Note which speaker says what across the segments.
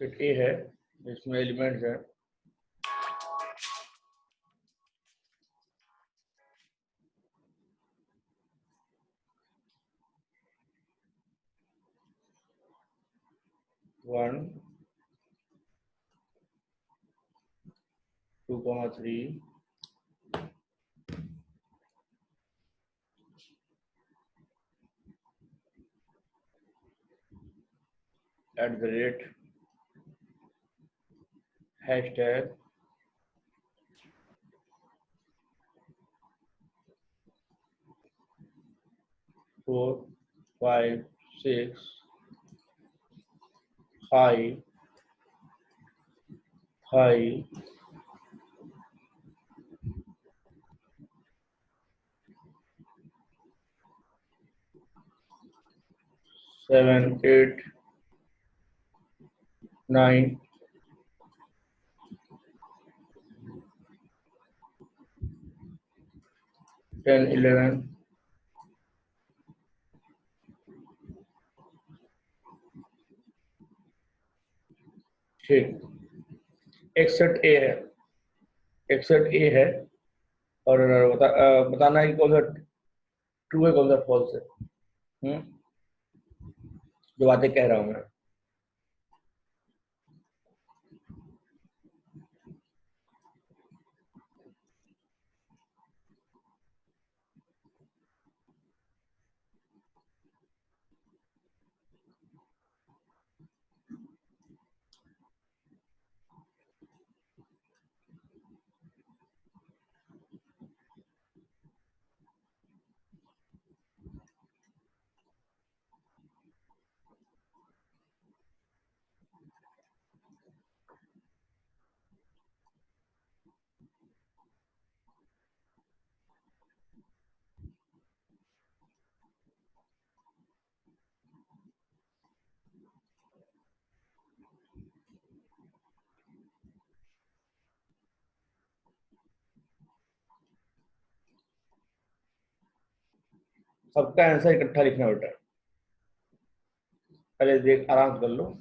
Speaker 1: Set ए है जिसमें elements है 1 2, 3 @ hashtag 4 5 6 hi 7 8 9 10 11 ठीक। एक सेट ए है, एक सेट ए है और बताना है कि कौन सा ट्रू है कौन सा फॉल्स है। जो बातें कह रहा हूं मैं। सबका आंसर इकट्ठा लिखना बेटा, पहले देख आराम से कर लो।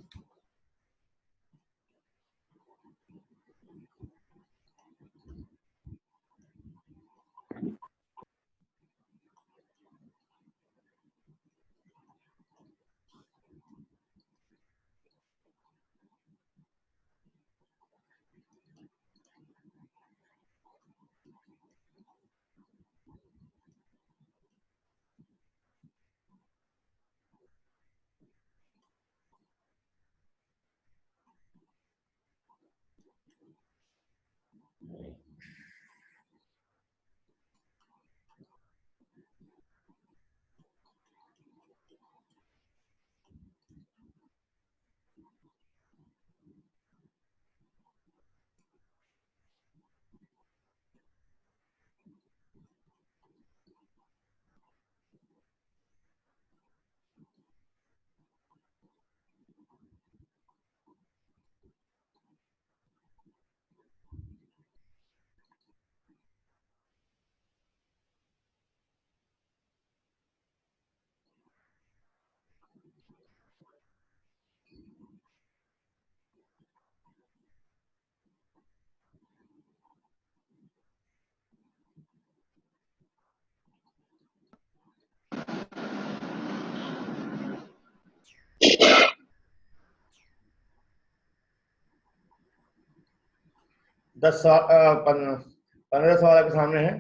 Speaker 1: दस 15 सवाल आपके सामने है,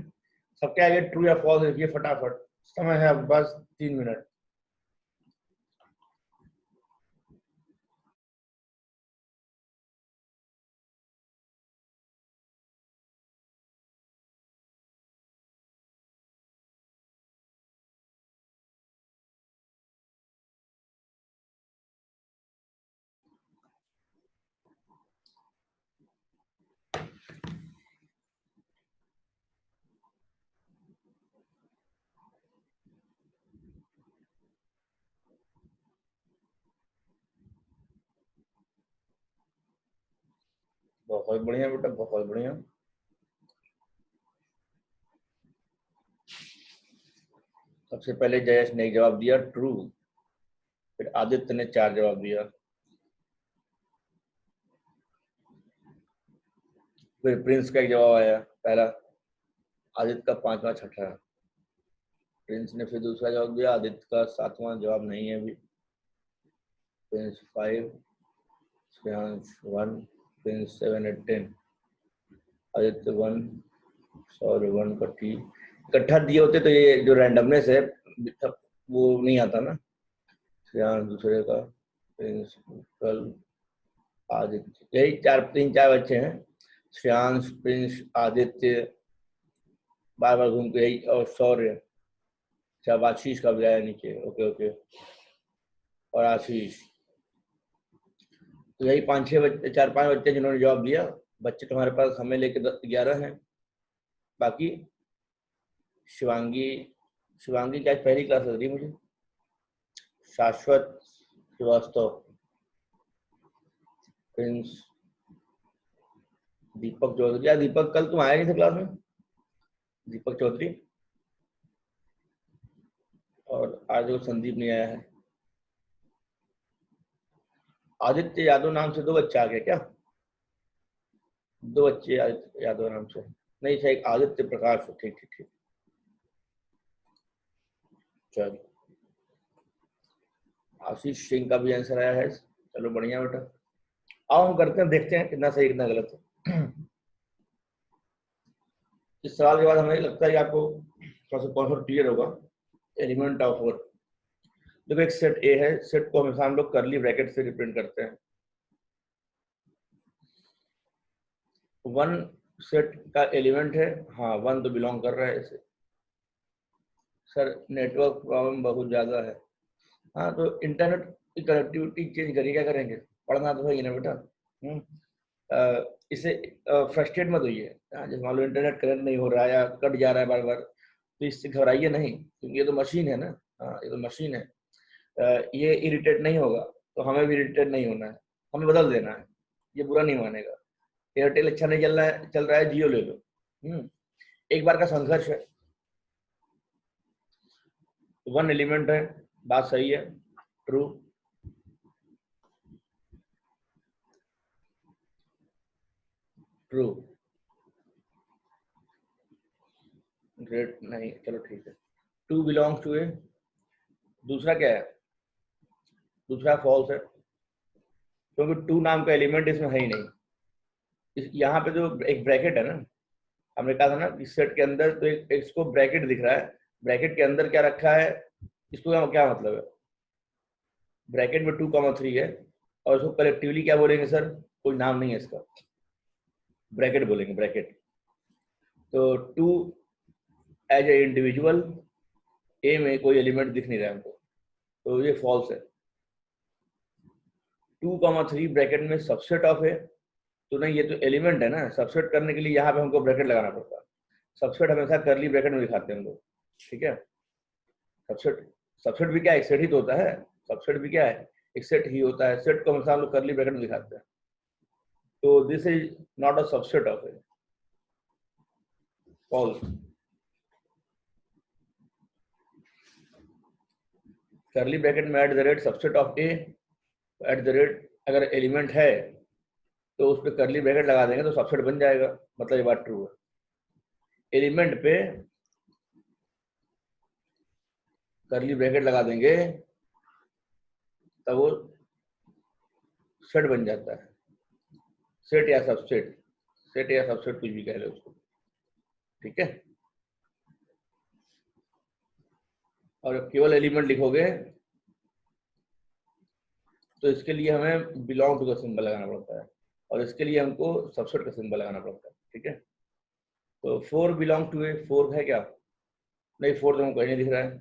Speaker 1: सबके आगे ट्रू या फॉल्स लिखिए फटाफट, समय है अब बस 3 मिनट। बहुत बढ़िया बेटा, बहुत बढ़िया। सबसे पहले जयेश ने जवाब दिया ट्रू, फिर आदित्य ने 4 जवाब दिया। फिर प्रिंस का एक जवाब आया पहला, आदित्य का 5वां 6ठा। प्रिंस ने फिर दूसरा जवाब दिया, आदित्य का 7वां जवाब नहीं है अभी। प्रिंस 5, श्रेयांश 1, प्रिंस 7 8 10, आदित्य 1, और 1 का टी इकट्ठा दिए होते तो ये जो रैंडमनेस है वो नहीं आता ना। श्रेयांश दूसरे का, प्रिंस कल, आदित्य, यही 3-4 बच्चे हैं, श्रेयांश, प्रिंस, आदित्य, बार बार घूम के यही, और शौर्य। अच्छा, आशीष का भी आया नीचे, ओके ओके, और आशीष। तो यही 5-6 बच्चे, 4-5 बच्चे जिन्होंने जवाब दिया। बच्चे तुम्हारे पास हमें लेके 11 हैं। बाकी शिवांगी, शिवांगी क्या पहली क्लास लग रही है मुझे। शाश्वत श्रीवास्तव, प्रिंस, दीपक चौधरी। यार दीपक कल तुम आया नहीं था क्लास में, दीपक चौधरी। और आज वो संदीप नहीं आया है। आदित्य यादव नाम से 2 बच्चे आ गए क्या? 2 बच्चे आदित्य यादव नाम से, नहीं था, एक आदित्य प्रकाश। ठीक ठीक ठीक, चलो। आशीष सिंह का भी आंसर आया है, चलो बढ़िया बेटा। आओ हम करते हैं, देखते हैं कितना सही कितना गलत है। इस सवाल के बाद हमें लगता है कि आपको थोड़ा सा कॉन्सेप्ट क्लियर होगा। एलिमेंट ऑफ वर्ड, देखो एक सेट ए है, सेट को हमेशा हम लोग करली ब्रैकेट से रिप्रेजेंट करते हैं। 1 सेट का एलिमेंट है, हाँ 1 तो बिलोंग कर रहा है इसे। सर नेटवर्क प्रॉब्लम बहुत ज्यादा है। हाँ तो इंटरनेट की कनेक्टिविटी चेंज करिए, क्या करेंगे, पढ़ना तो है ना बेटा। इसे फ्रस्ट्रेट मत होइए। जैसे मान लो इंटरनेट कनेक्ट नहीं हो रहा है या कट जा रहा है बार बार, तो इससे घबराइए नहीं, क्योंकि ये तो मशीन है ना। हाँ ये तो मशीन है, ये इरिटेट नहीं होगा, तो हमें भी इरिटेट नहीं होना है, हमें बदल देना है, ये बुरा नहीं मानेगा। एयरटेल अच्छा नहीं चल रहा है, जियो ले लो। एक बार का संघर्ष है। 1 एलिमेंट है, बात सही है, ट्रू। ट्रू, ग्रेट नहीं, चलो ठीक है। 2 बिलोंग्स टू ए, दूसरा क्या है, दूसरा फॉल्स है, क्योंकि 2 नाम का एलिमेंट इसमें है ही नहीं। यहाँ पे जो एक ब्रैकेट है ना, हमने कहा था ना इस सेट के अंदर, तो एक इसको ब्रैकेट दिख रहा है, ब्रैकेट के अंदर क्या रखा है, इसको क्या मतलब है, ब्रैकेट में 2,3 है, और इसको कलेक्टिवली क्या बोलेंगे सर, कोई नाम नहीं है इसका, ब्रैकेट बोलेंगे, ब्रैकेट। तो 2 एज ए इंडिविजुअल, ए में कोई एलिमेंट दिख नहीं रहा है हमको, तो ये फॉल्स है। 2,3 ब्रैकेट में सबसेट ऑफ है, तो नहीं ये तो एलिमेंट है ना, सबसेट करने के लिए यहाँ पे हमको ब्रैकेट लगाना पड़ता है। सबसेट हमेशा करली ब्रैकेट में दिखाते हैं हम लोग, ठीक है। सबसेट, सबसेट भी क्या है, एक सेट ही तो होता है, सबसेट भी क्या है, एक सेट ही होता है, सेट को हमेशा हम लोग करली ब्रैकेट में दिखाते हैं। तो this is not a subset of A, false. Curly bracket में at the rate subset of A, at the rate अगर एलिमेंट है तो उस पर करली ब्रैकेट लगा देंगे तो सबसेट बन जाएगा, मतलब ये बात ट्रू है। एलिमेंट पे करली ब्रैकेट लगा देंगे तब वो सेट बन जाता है, सेट या सबसेट, सेट या सबसेट कुछ भी कह लो उसको, ठीक है। और केवल एलिमेंट लिखोगे तो इसके लिए हमें बिलोंग टू का सिंबल लगाना पड़ता है, और इसके लिए हमको सबसेट का सिंबल लगाना पड़ता है, ठीक है। तो 4 बिलोंग टू ए, 4 है क्या, नहीं 4 तो हमको कहीं नहीं दिख रहा है,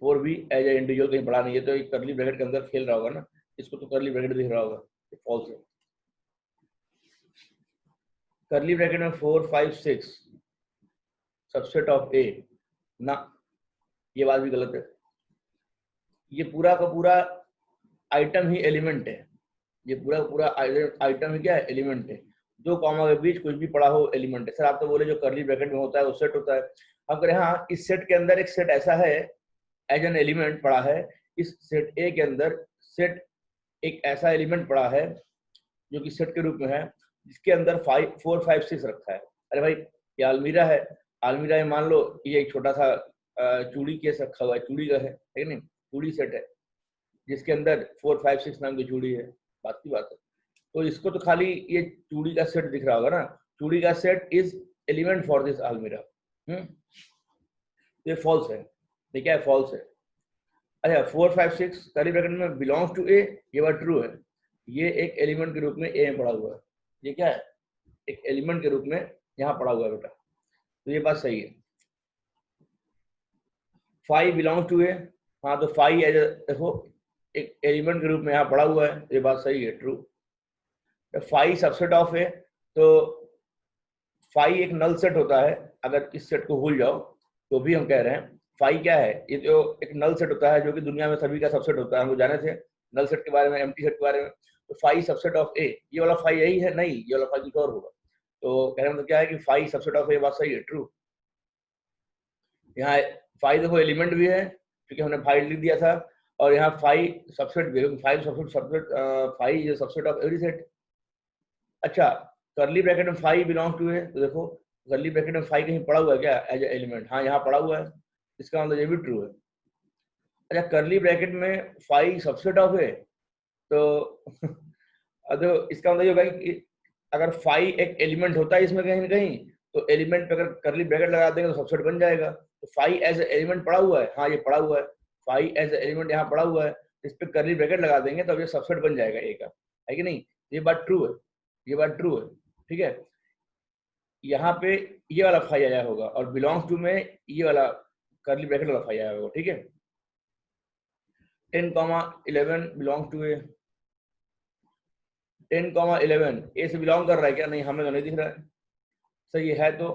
Speaker 1: 4 भी एज ए इंडिविजुअल कहीं पड़ा नहीं है, तो एक करली ब्रैकेट के अंदर खेल रहा होगा ना, इसको तो करली ब्रैकेट दिख रहा होगा, फॉल्स है। करली ब्रैकेट में 4 5 6 सबसेट ऑफ ए, ना ये बात भी गलत है, ये पूरा का पूरा आइटम ही एलिमेंट है, ये पूरा पूरा आइटम ही क्या है, एलिमेंट है। 2 कॉमा के बीच कुछ भी पड़ा हो एलिमेंट है। सर आप तो बोले जो करली ब्रैकेट में होता है वो सेट होता है, हम कह रहे हैं हाँ इस सेट के अंदर एक सेट ऐसा है एज एन एलिमेंट पड़ा है, इस सेट ए के अंदर सेट एक ऐसा एलिमेंट पड़ा है जो कि सेट के रूप में है, जिसके अंदर 4 5 6 रखा है। अरे भाई ये अलमीरा है, अलमीरा में मान लो ये एक छोटा सा चूड़ी केस रखा हुआ है, चूड़ी का है, ठीक नहीं, चूड़ी सेट है जिसके अंदर 4 5 6 नाम की चूड़ी है, बात की बात है। तो इसको तो खाली ये चूड़ी का सेट दिख रहा होगा ना, चूड़ी का set is element for this अलमीरा। ये फॉल्स है, ये क्या है, फॉल्स है। अच्छा 4 5 6 कर्ली ब्रैकेट में बिलोंग्स टू ए, ये बात ट्रू है, ये एक एलिमेंट के रूप में ए में पड़ा हुआ है, ये क्या है, एक एलिमेंट के रूप में यहाँ पड़ा हुआ है बेटा, तो ये बात सही है। 5 बिलोंग्स टू ए, हाँ तो 5 एज देखो एक एलिमेंट के रूप में यहाँ पड़ा हुआ है, ये बात सही है, ट्रू। 5 सबसेट ऑफ ए, तो 5 एक नल सेट होता है, अगर इस सेट को भूल जाओ तो भी हम कह रहे हैं 5 क्या है, ये जो एक नल सेट होता है जो कि दुनिया में सभी का सबसेट होता है, हम जाने थे नल सेट के बारे में, एम्प्टी सेट के बारे में। तो 5 सबसेट ऑफ ए, ये वाला 5 यही है, नहीं ये वाला 5 कुछ और होगा। तो कहने मतलब क्या है कि 5 सबसेट ऑफ ए, बात सही है, ट्रू। यहाँ 5 देखो एलिमेंट भी है क्योंकि हमने 5 लिख दिया था, और यहाँ 5 सबसेट भी है, 5 subset 5 is subset of every set. अच्छा कर्ली ब्रैकेट में 5 बिलोंग टू है, तो देखो कर्ली ब्रैकेट में 5 कहीं पड़ा हुआ है क्या एज ए एलिमेंट, हाँ यहाँ पड़ा हुआ है, इसका मतलब ये भी ट्रू है। अच्छा कर्ली ब्रैकेट में 5 सबसेट ऑफ है, तो तो इसका मतलब ये होगा कि अगर 5 एक एलिमेंट होता है इसमें कहीं ना कहीं, तो एलिमेंट पे अगर कर्ली ब्रैकेट लगा देंगे तो सबसेट बन जाएगा। तो 5 एज एलिमेंट पड़ा हुआ है, हाँ ये पड़ा हुआ है, 5 एज एलिमेंट यहाँ पड़ा हुआ है, इस पे कर्ली ब्रैकेट लगा देंगे तो ये सबसेट बन जाएगा ए का, है कि नहीं, ये बात ट्रू है, ये बात ट्रू है, ठीक है। यहाँ पे ये वाला 5 आया होगा और बिलोंग्स टू में ये वाला कर्ली ब्रैकेट वाला 5 आया होगा, ठीक है। 10,11 बिलोंग टू ए, 10,11 ए से बिलोंग कर रहा है क्या, नहीं हमें तो नहीं दिख रहा है, सही है तो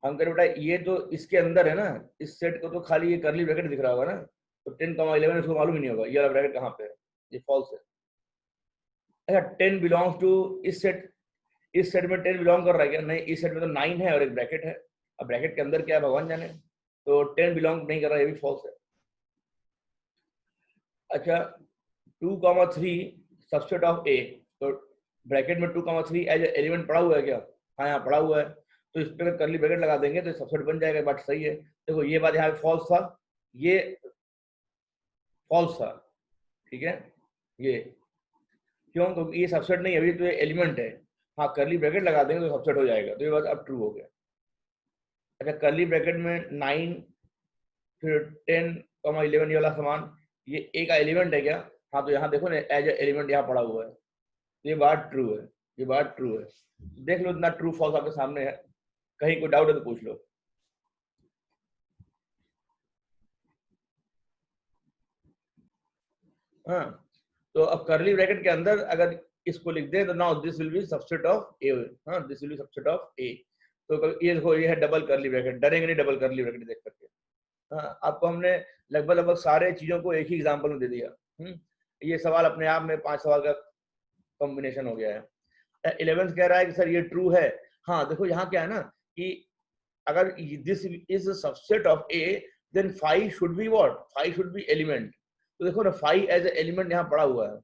Speaker 1: हम कह रहे बेटा ये तो इसके अंदर है ना, इस सेट को तो खाली ये कर्ली ब्रैकेट दिख रहा होगा ना, तो 10,11 इसको मालूम ही नहीं होगा ये वाला ब्रैकेट कहाँ पे है, ये फॉल्स है। अच्छा 10 बिलोंग्स टू इस सेट, इस सेट में 10 बिलोंग कर रहा है क्या, नहीं इस सेट में तो 9 है और एक ब्रैकेट है, अब ब्रैकेट के अंदर क्या है भगवान जाने, तो 10 बिलोंग नहीं कर रहा है, ये भी फॉल्स है। अच्छा 2,3 सबसेट ऑफ ए, तो ब्रैकेट में 2,3 एज एलिमेंट पड़ा हुआ है क्या, हाँ यहाँ पड़ा हुआ है, तो इस पे कर्ली ब्रैकेट लगा देंगे तो सबसेट बन जाएगा, बात सही है। देखो ये बात यहाँ पे फॉल्स था, ये फॉल्स था, ठीक है, ये क्यों, तो ये सबसेट नहीं, अभी तो ये एलिमेंट है, हाँ कर्ली ब्रैकेट लगा देंगे तो सबसेट हो जाएगा, तो ये बात अब ट्रू हो गया। अच्छा कर्ली ब्रैकेट में 9 फिर 10,11 ये वाला समान, ये ए का एलिमेंट है क्या, हाँ तो यहाँ देखो ना एज एलिमेंट यहाँ पड़ा हुआ है, ये बात ट्रू है, ये बात ट्रू है, देख लो इतना ट्रू फॉल्स आपके सामने है, कहीं कोई डाउट है तो पूछ लो। हाँ तो अब कर्ली ब्रैकेट के अंदर अगर इसको लिख दे तो now this will be subset of A, हाँ this will be subset of A, तो ये देखो ये है डबल कर्ली ब्रैकेट, डरेंगे नहीं डबल कर्ली ब्रैकेट देख करके। हाँ आपको हमने लगभग लगभग सारे चीजों को एक ही एग्जाम्पल में दे दिया। ये सवाल अपने आप में 5 सवाल का कॉम्बिनेशन हो गया है। 11th कह रहा है कि सर ये ट्रू है, हाँ देखो यहाँ क्या है ना कि अगर this is a subset of A then 5 should be what, 5 should be element, तो देखो ना 5 एज ए एलिमेंट यहाँ पड़ा हुआ है,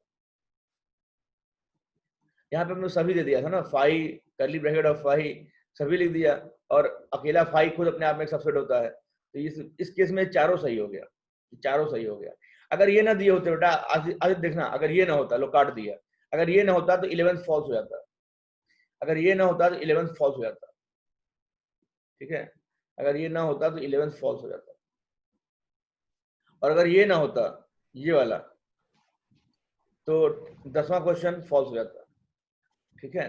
Speaker 1: यहाँ पे हमने सभी दे दिया था ना, 5 कर्ली ब्रैकेट ऑफ 5 सभी लिख दिया, और अकेला 5 खुद अपने आप में एक सबसेट होता है, तो इस केस में चारों सही हो गया, चारों सही हो गया। अगर ये ना दिए होते बेटा आज देखना, अगर ये ना होता लो काट दिया, अगर ये ना होता तो 11th फॉल्स हो जाता, अगर ये ना होता तो 11th फॉल्स हो जाता, ठीक है, अगर ये ना होता तो 11th फॉल्स हो जाता, और अगर ये ना होता ये वाला तो 10वां क्वेश्चन फॉल्स हो जाता, ठीक है।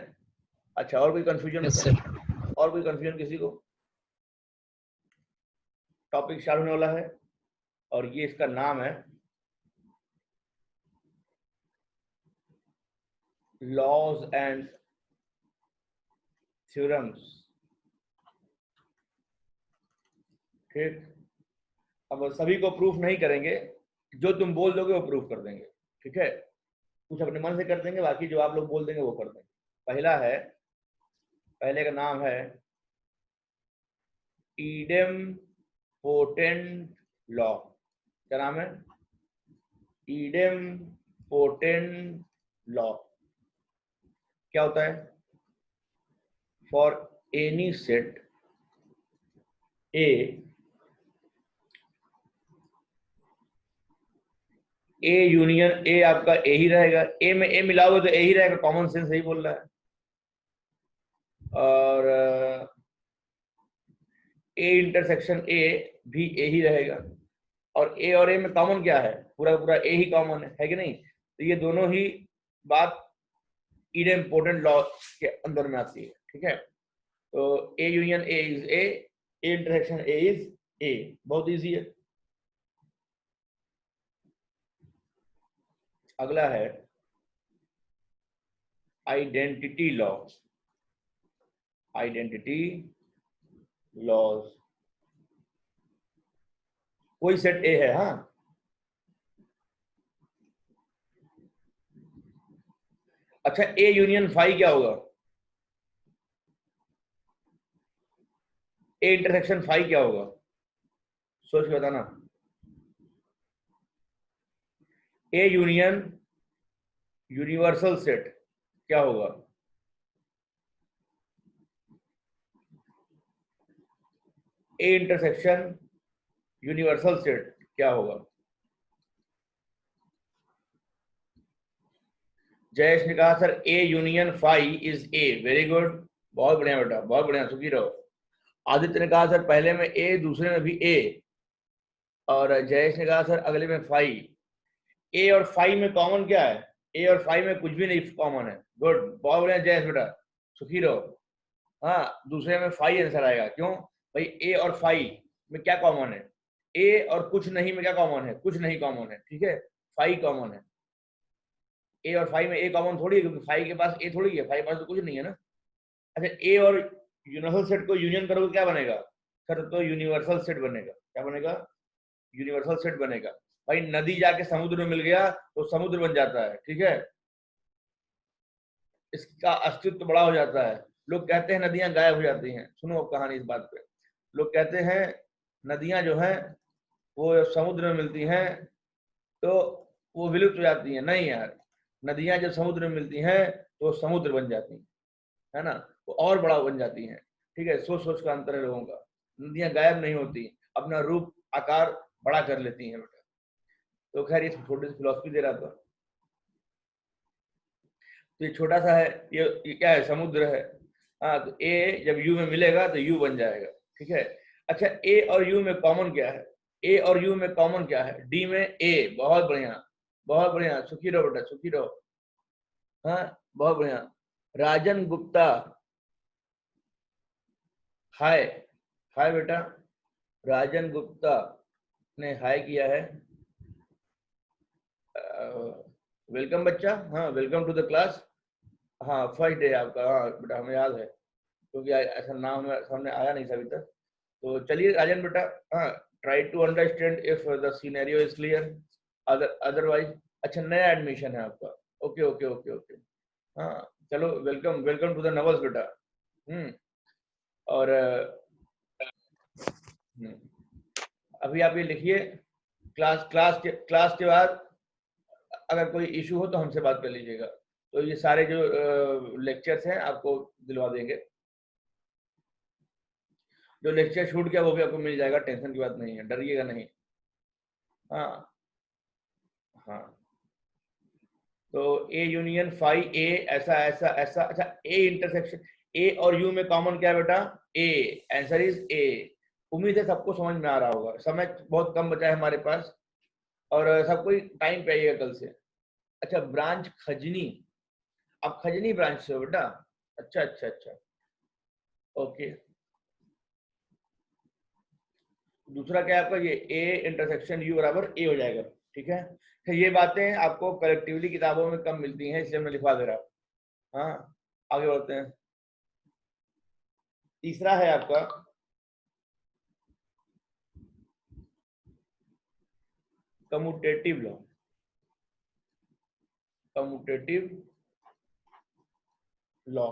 Speaker 1: अच्छा और कोई कंफ्यूजन
Speaker 2: यस
Speaker 1: बताओ,
Speaker 2: सर।
Speaker 1: और कोई कंफ्यूजन किसी को, टॉपिक स्टार्ट होने वाला है और ये इसका नाम है लॉज एंड थ्योरम्स, ठीक। अब सभी को प्रूफ नहीं करेंगे, जो तुम बोल दोगे वो प्रूफ कर देंगे, ठीक है, कुछ अपने मन से कर देंगे, बाकी जो आप लोग बोल देंगे वो कर देंगे। पहला है, पहले का नाम है ईडेम पोटेंट लॉ, क्या नाम है, ईडेम पोटेंट लॉ, क्या होता है, for any set A, A union A आपका ए ही रहेगा, ए में ए मिलाओगे तो ए ही रहेगा, कॉमन सेंस सही बोल रहा है। और ए इंटरसेक्शन ए भी ए ही रहेगा, और ए में कॉमन क्या है, पूरा पूरा ए ही कॉमन है कि नहीं? तो ये दोनों ही बात इम्पोर्टेंट लॉ के अंदर में आती है, ठीक है। तो A union A is A intersection A is a, बहुत इजी है। अगला है आइडेंटिटी लॉ, आइडेंटिटी लॉज। कोई सेट ए है, हाँ, अच्छा ए यूनियन फाई क्या होगा, ए इंटरसेक्शन फाई क्या होगा, सोच के बताना। ए यूनियन यूनिवर्सल सेट क्या होगा, ए इंटरसेक्शन यूनिवर्सल सेट क्या होगा? जयेश ने कहा sir A union phi is A, very good, बहुत बढ़िया बेटा, बहुत बढ़िया, सुखी रहो। आदित्य ने कहा सर पहले में ए दूसरे में भी ए, और जयेश ने कहा सर अगले में फाई। ए और फाई में कॉमन क्या है, ए और फाई में कुछ भी नहीं कॉमन है, गुड, बहुत बढ़िया जयेश बेटा, सुखी रहो। हाँ, दूसरे में फाई आंसर आएगा, क्यों भाई, ए और फाई में क्या कॉमन है, ए और कुछ नहीं में क्या कॉमन है, कुछ नहीं कॉमन है, ठीक है, फाई कॉमन है। ए और फाई में ए कॉमन थोड़ी है, क्योंकि फाई के पास ए थोड़ी है, फाई के पास तो कुछ नहीं है ना। अच्छा, ए और यूनिवर्सल सेट को यूनियन करोगे क्या बनेगा सर, तो यूनिवर्सल सेट बनेगा, क्या बनेगा, यूनिवर्सल सेट बनेगा। भाई नदी जाके समुद्र में मिल गया तो समुद्र बन जाता है, ठीक है, इसका अस्तित्व बड़ा हो जाता है। लोग कहते हैं नदियां गायब हो जाती हैं, सुनो अब कहानी इस बात पे। लोग कहते हैं नदियां जो हैं वो समुद्र में मिलती हैं तो वो विलुप्त हो जाती हैं, नहीं यार, नदियां जब समुद्र में मिलती हैं तो समुद्र बन जाती हैं, है ना, वो और बड़ा बन जाती हैं, ठीक है, सोच सोच का अंतर है लोगों का। नदियां गायब नहीं होती, अपना रूप आकार बड़ा कर लेती हैं बेटा। तो खैर ये छोटी सी फिलोसफी दे रहा था। तो ये छोटा सा है, ये क्या है, समुद्र है। हाँ, तो ए जब यू में मिलेगा तो यू बन जाएगा, ठीक है। अच्छा, ए और यू में कॉमन क्या है, ए और यू में कॉमन क्या है, डी में ए, बहुत बढ़िया, बहुत बढ़िया, सुखी रहो बेटा, सुखी रहो। हाँ, बहुत बढ़िया। राजन गुप्ता, हाय, हाय बेटा, राजन गुप्ता ने हाय किया है, वेलकम बच्चा, हाँ, वेलकम टू द क्लास। हाँ, फर्स्ट डे आपका, हाँ बेटा, हमें याद है, क्योंकि ऐसा नाम हमें सामने आया नहीं था अभी तक। तो चलिए राजन बेटा, हाँ, try to understand if the scenario is clear, otherwise. अच्छा, नया एडमिशन है आपका, ओके ओके ओके ओके, हाँ, चलो, वेलकम, वेलकम टू द नवल्स बेटा। हम्म, और अभी आप ये लिखिए, क्लास के बाद अगर कोई इशू हो तो हमसे बात कर लीजिएगा। तो ये सारे जो लेक्चर्स हैं आपको दिलवा देंगे, जो लेक्चर छूट गया वो भी आपको मिल जाएगा, टेंशन की बात नहीं है, डरिएगा नहीं। हाँ, हाँ, तो ए यूनियन फाई ए, ऐसा ऐसा ऐसा। अच्छा, ए इंटरसेक्शन ए और यू में कॉमन क्या है बेटा, ए, आंसर इज ए। उम्मीद है सबको समझ में आ रहा होगा, समय बहुत कम बचा है हमारे पास, और सबको टाइम पे आइएगा कल से। अच्छा, ब्रांच खजनी, आप खजनी ब्रांच से हो बेटा, अच्छा अच्छा अच्छा, ओके। दूसरा क्या है आपका, ये ए इंटरसेक्शन यू बराबर ए हो जाएगा, ठीक है। तो ये बातें आपको कलेक्टिवली किताबों में कम मिलती हैं, इसलिए मैं लिखवा दे रहा हूँ। हाँ, आगे बढ़ते हैं। तीसरा है आपका कम्यूटेटिव लॉ, कम्यूटेटिव लॉ।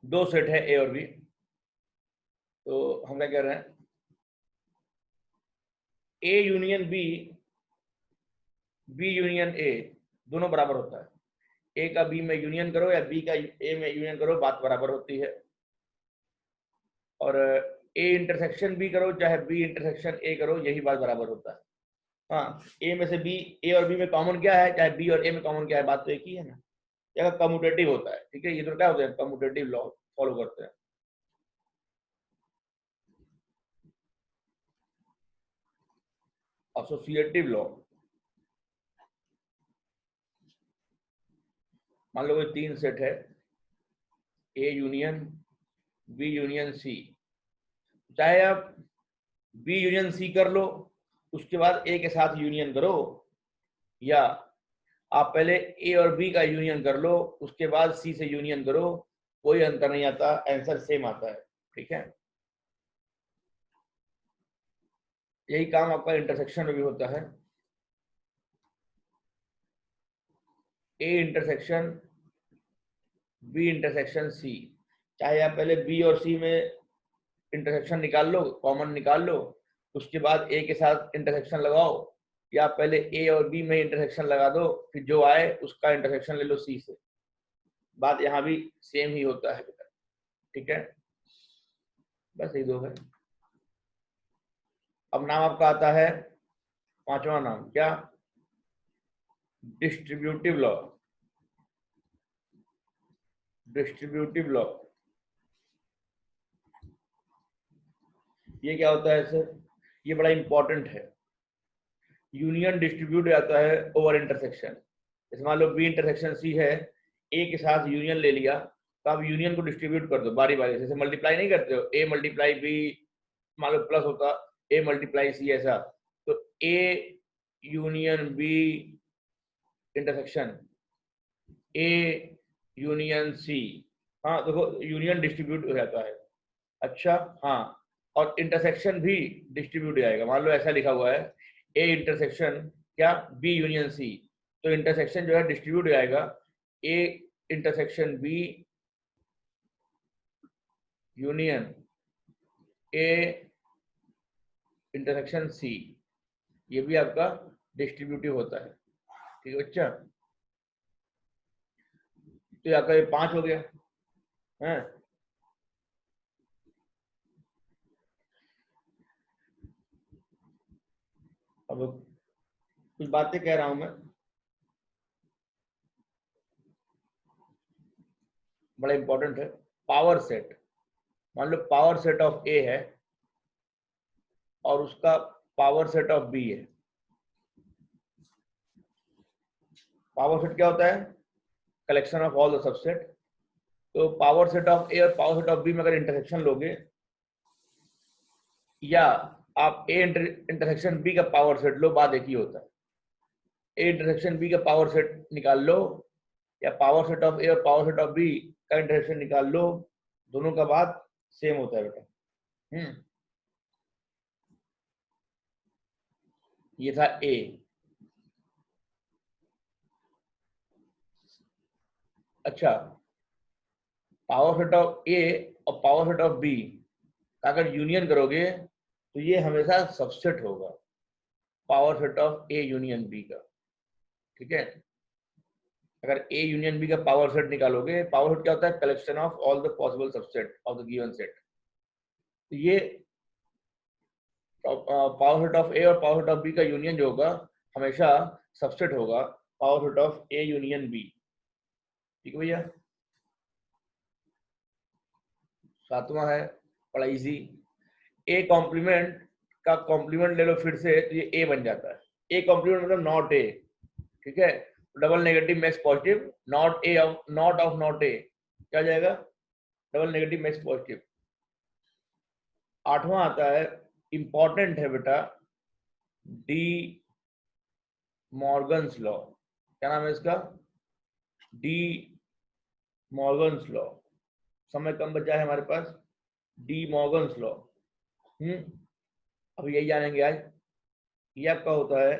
Speaker 1: दो सेट है ए और बी, तो हम क्या कह रहे हैं, A union B, B union A, दोनों बराबर होता है। ए का बी में यूनियन करो या बी का ए में यूनियन करो, बात बराबर होती है। और ए इंटरसेक्शन बी करो चाहे बी इंटरसेक्शन ए करो, यही बात बराबर होता है। हाँ, ए में से बी, ए और बी में कॉमन क्या है, चाहे बी और ए में कॉमन क्या है, बात तो एक ही है ना। या कम्यूटेटिव होता है, ठीक है। ये तो क्या होता है, कम्यूटेटिव लॉ फॉलो करते हैं। एसोसिएटिव लॉ, मान लो कोई 3 सेट है, A union B union C, चाहे आप बी यूनियन सी कर लो उसके बाद ए के साथ यूनियन करो, या आप पहले ए और बी का यूनियन कर लो उसके बाद सी से यूनियन करो, कोई अंतर नहीं आता, आंसर सेम आता है, ठीक है। यही काम आपका इंटरसेक्शन में भी होता है। A intersection B intersection C, चाहे आप पहले बी और सी में इंटरसेक्शन निकाल लो, कॉमन निकाल लो, उसके बाद ए के साथ इंटरसेक्शन लगाओ, या पहले ए और बी में इंटरसेक्शन लगा दो, फिर जो आए उसका इंटरसेक्शन ले लो सी से। बात यहाँ भी सेम ही होता है, ठीक है। बस ये दो है। अब नाम आपका आता है 5वां नाम, क्या, डिस्ट्रीब्यूटिव लॉ। डिस्ट्रीब्यूटिव लॉ, ये क्या होता है सर, ये बड़ा इंपॉर्टेंट है। यूनियन डिस्ट्रीब्यूट जाता है ओवर इंटरसेक्शन। जैसे मान लो बी इंटरसेक्शन सी है, ए के साथ यूनियन ले लिया, तो आप यूनियन को डिस्ट्रीब्यूट कर दो बारी बारी से, जैसे मल्टीप्लाई नहीं करते हो, ए मल्टीप्लाई बी, मान लो प्लस होता ए मल्टीप्लाई सी, ऐसा। तो A union B intersection A union C, हाँ देखो यूनियन डिस्ट्रीब्यूट हो जाता है। अच्छा, हाँ, और इंटरसेक्शन भी डिस्ट्रीब्यूट हो जाएगा। मान लो ऐसा लिखा हुआ है ए इंटरसेक्शन क्या, बी यूनियन सी, तो इंटरसेक्शन जो है डिस्ट्रीब्यूट हो जाएगा, A intersection B union A intersection C, ये भी आपका डिस्ट्रीब्यूटिव होता है, ठीक है बच्चा। तो आपका ये 5 हो गया है। अब कुछ बातें कह रहा हूं मैं, बड़ा इंपॉर्टेंट है। पावर सेट, मान लो पावर सेट ऑफ ए है और उसका पावर सेट ऑफ बी है। पावर सेट क्या होता है, collection of all the subset. तो पावर सेट ऑफ ए और पावर सेट ऑफ बी में अगर इंटरसेक्शन लोगे, या आप ए इंटरसेक्शन बी का पावर सेट लो, बात एक ही होता है। ए इंटरसेक्शन बी का पावर सेट निकाल लो, या पावर सेट ऑफ ए और पावर सेट ऑफ बी का इंटरसेक्शन निकाल लो, दोनों का बात सेम होता है बेटा। ये था ए। अच्छा, पावर सेट ऑफ ए और पावर सेट ऑफ बी का अगर यूनियन करोगे तो ये हमेशा सबसेट होगा power set of A union B का, ठीक है। अगर ए यूनियन बी का पावर सेट निकालोगे, पावर सेट क्या होता है, collection of all the possible subset of the given set. तो ये पावर सेट ऑफ ए और पावर सेट ऑफ बी का यूनियन जो होगा हमेशा सबसेट होगा power set of A union B, ठीक है भैया। 7वां है, बड़ा इजी, ए कॉम्प्लीमेंट का कॉम्प्लीमेंट ले लो फिर से, तो ये ए बन जाता है। ए कॉम्प्लीमेंट मतलब नॉट ए, ठीक है। Double negative max positive, not a of not a, क्या जाएगा, डबल नेगेटिव मैक्स पॉजिटिव। 8वां आता है, इंपॉर्टेंट है बेटा, डी मॉर्गन्स लॉ। क्या नाम है इसका, डी मॉर्गन्स लॉ। समय कम बचा है हमारे पास, डी मॉर्गन्स लॉ। अब यही जानेंगे आज। ये आपका होता है,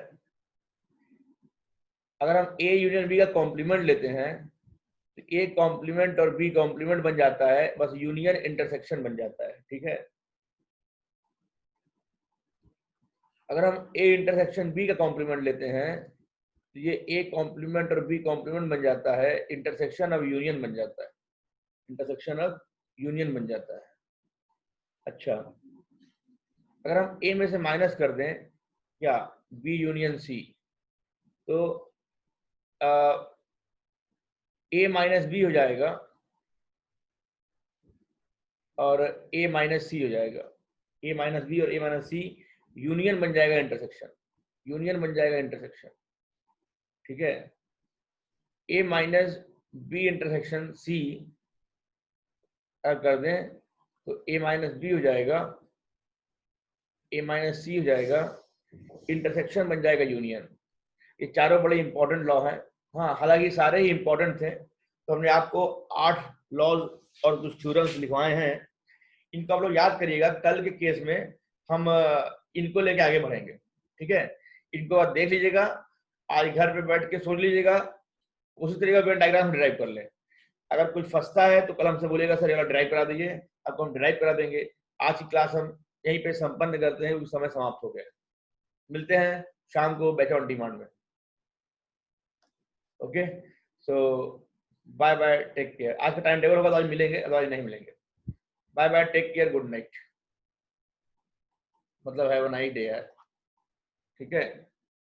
Speaker 1: अगर हम ए यूनियन बी का कॉम्प्लीमेंट लेते हैं तो ए कॉम्प्लीमेंट और बी कॉम्प्लीमेंट बन जाता है, बस यूनियन इंटरसेक्शन बन जाता है, ठीक है। अगर हम ए इंटरसेक्शन बी का कॉम्प्लीमेंट लेते हैं तो ये ए कॉम्प्लीमेंट और बी कॉम्प्लीमेंट बन जाता है, इंटरसेक्शन ऑफ यूनियन बन जाता है, इंटरसेक्शन ऑफ यूनियन बन जाता है। अच्छा, अगर हम ए में से माइनस कर दें क्या, बी यूनियन सी, तो ए माइनस बी हो जाएगा और ए माइनस सी हो जाएगा, ए माइनस बी और ए माइनस सी यूनियन बन जाएगा इंटरसेक्शन, यूनियन बन जाएगा इंटरसेक्शन, ठीक है। ए माइनस बी इंटरसेक्शन सी अगर कर दें तो ए माइनस बी हो जाएगा, ए माइनस सी हो जाएगा, इंटरसेक्शन बन जाएगा यूनियन। ये चारों बड़े इंपॉर्टेंट लॉ हैं। हाँ, हालांकि सारे ही इंपॉर्टेंट थे, तो हमने आपको 8 लॉज और कुछ थ्योरम्स लिखवाए हैं। इनको आप लोग याद करिएगा, कल के केस में हम इनको लेके आगे बढ़ेंगे, ठीक है। इनको आप देख लीजिएगा, आज घर पे बैठ के सोच लीजिएगा, उसी तरीके का डायग्राम ड्राइव कर लें। अगर कुछ फंसता है तो कल हमसे बोलेगा सर ये ड्राइव करा दीजिए, आपको हम ड्राइव करा देंगे। आज की क्लास हम यहीं पे संपन्न करते हैं, उस समय समाप्त हो गया। मिलते हैं शाम को बैच ऑन डिमांड में। ओके, सो बाय बाय, टेक केयर। आज का टाइम टेबल होगा तो आज मिलेंगे, अदरवाइज नहीं मिलेंगे। Bye bye, take care, good night, मतलब हैव अ नाइस डे यार, ठीक है।